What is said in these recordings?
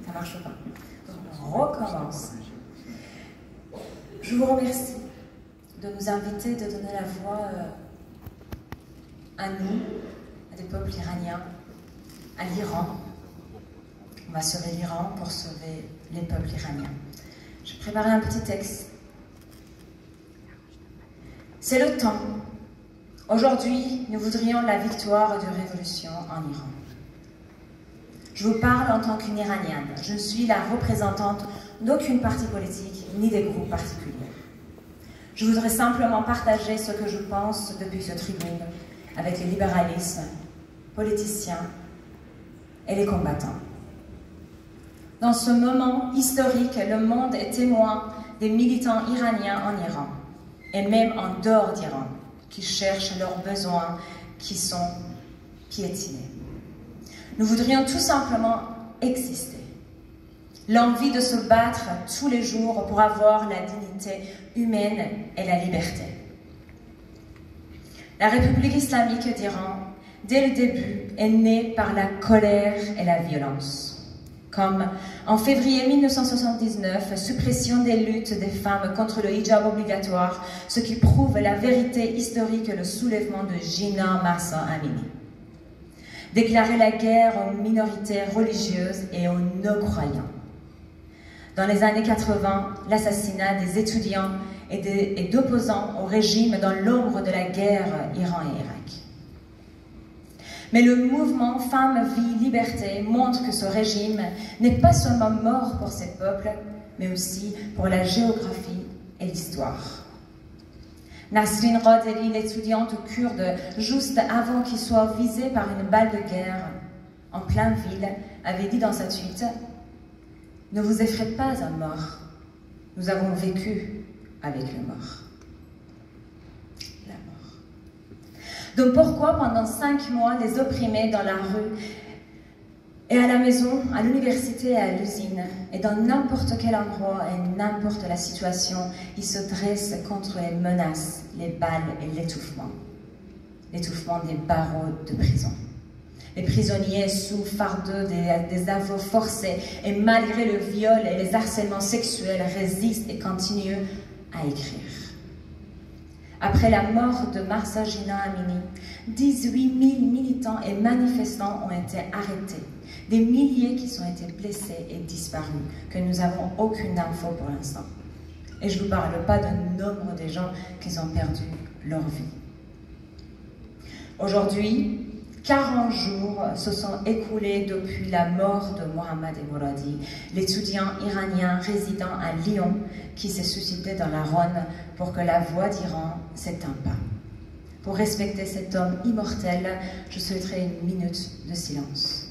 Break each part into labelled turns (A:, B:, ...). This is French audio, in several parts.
A: Ça marche pas. On recommence. Je vous remercie de nous inviter, de donner la voix à nous, à des peuples iraniens, à l'Iran. On va sauver l'Iran pour sauver les peuples iraniens. J'ai préparé un petit texte. C'est le temps. Aujourd'hui, nous voudrions la victoire de révolution en Iran. Je vous parle en tant qu'une Iranienne. Je ne suis la représentante d'aucune parti politique ni des groupes particuliers. Je voudrais simplement partager ce que je pense depuis ce tribune avec les libéralistes, politiciens et les combattants. Dans ce moment historique, le monde est témoin des militants iraniens en Iran et même en dehors d'Iran qui cherchent leurs besoins qui sont piétinés. Nous voudrions tout simplement exister. L'envie de se battre tous les jours pour avoir la dignité humaine et la liberté. La République islamique d'Iran, dès le début, est née par la colère et la violence. Comme en février 1979, suppression des luttes des femmes contre le hijab obligatoire, ce qui prouve la vérité historique et le soulèvement de Jina Mahsa Amini. Déclarer la guerre aux minorités religieuses et aux non-croyants. Dans les années 80, l'assassinat des étudiants et d'opposants au régime dans l'ombre de la guerre Iran et Irak. Mais le mouvement Femmes, Vie, Liberté montre que ce régime n'est pas seulement mort pour ces peuples, mais aussi pour la géographie et l'histoire. Nasrin Qaderi, l'étudiante kurde, juste avant qu'il soit visé par une balle de guerre en pleine ville, avait dit dans sa tweet « Ne vous effrayez pas à mort, nous avons vécu avec le mort. » La mort. Donc pourquoi pendant 5 mois, les opprimés dans la rue et à la maison, à l'université et à l'usine, et dans n'importe quel endroit et n'importe la situation, ils se dressent contre les menaces, les balles et l'étouffement. L'étouffement des barreaux de prison. Les prisonniers sous fardeau des aveux forcés et malgré le viol et les harcèlements sexuels résistent et continuent à écrire. Après la mort de Mahsa Amini, 18 000 militants et manifestants ont été arrêtés. Des milliers qui ont été blessés et disparus, que nous n'avons aucune info pour l'instant. Et je ne vous parle pas du nombre de gens qui ont perdu leur vie. Aujourd'hui, 40 jours se sont écoulés depuis la mort de Mohammad Moradi, l'étudiant iranien résidant à Lyon qui s'est suicidé dans la Rhône pour que la voix d'Iran s'éteigne pas. Pour respecter cet homme immortel, je souhaiterais une minute de silence.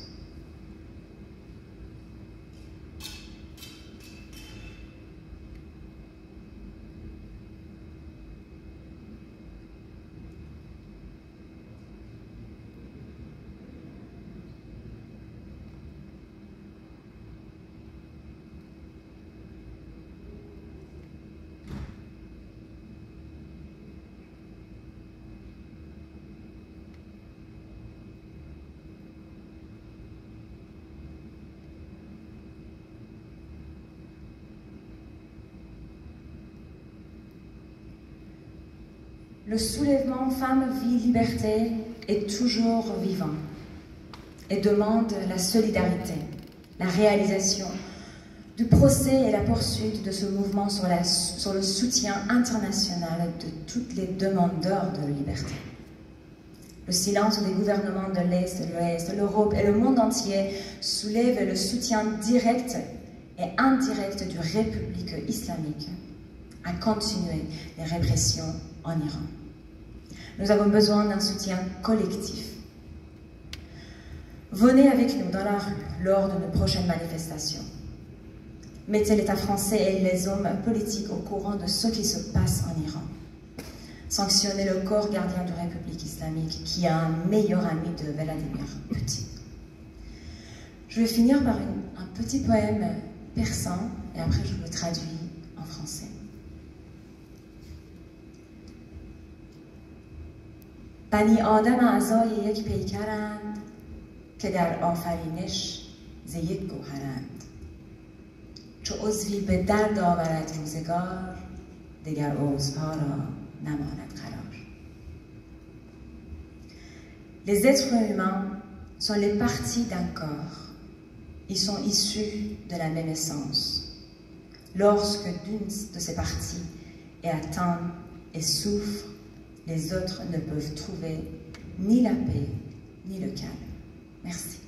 A: Le soulèvement Femmes, Vie, Liberté est toujours vivant et demande la solidarité, la réalisation du procès et la poursuite de ce mouvement sur le soutien international de tous les demandeurs de liberté. Le silence des gouvernements de l'Est, de l'Ouest, l'Europe et le monde entier soulève le soutien direct et indirect du République islamique à continuer les répressions en Iran. Nous avons besoin d'un soutien collectif. Venez avec nous dans la rue lors de nos prochaines manifestations. Mettez l'État français et les hommes politiques au courant de ce qui se passe en Iran. Sanctionnez le corps gardien de la République islamique qui a un meilleur ami de Vladimir Poutine. Je vais finir par un petit poème persan et après je le traduis en français. بنی آدم اعضای یک پیکرند که در آفرینش ز یک گوهرند. چو عضوی به درد آورد روزگار دگر عضوها را نماند قرار. Les êtres humains sont les parties d'un corps. Ils sont issus de la même essence. Lorsque d'une de ces parties est atteinte et souffre, les autres ne peuvent trouver ni la paix ni le calme. Merci.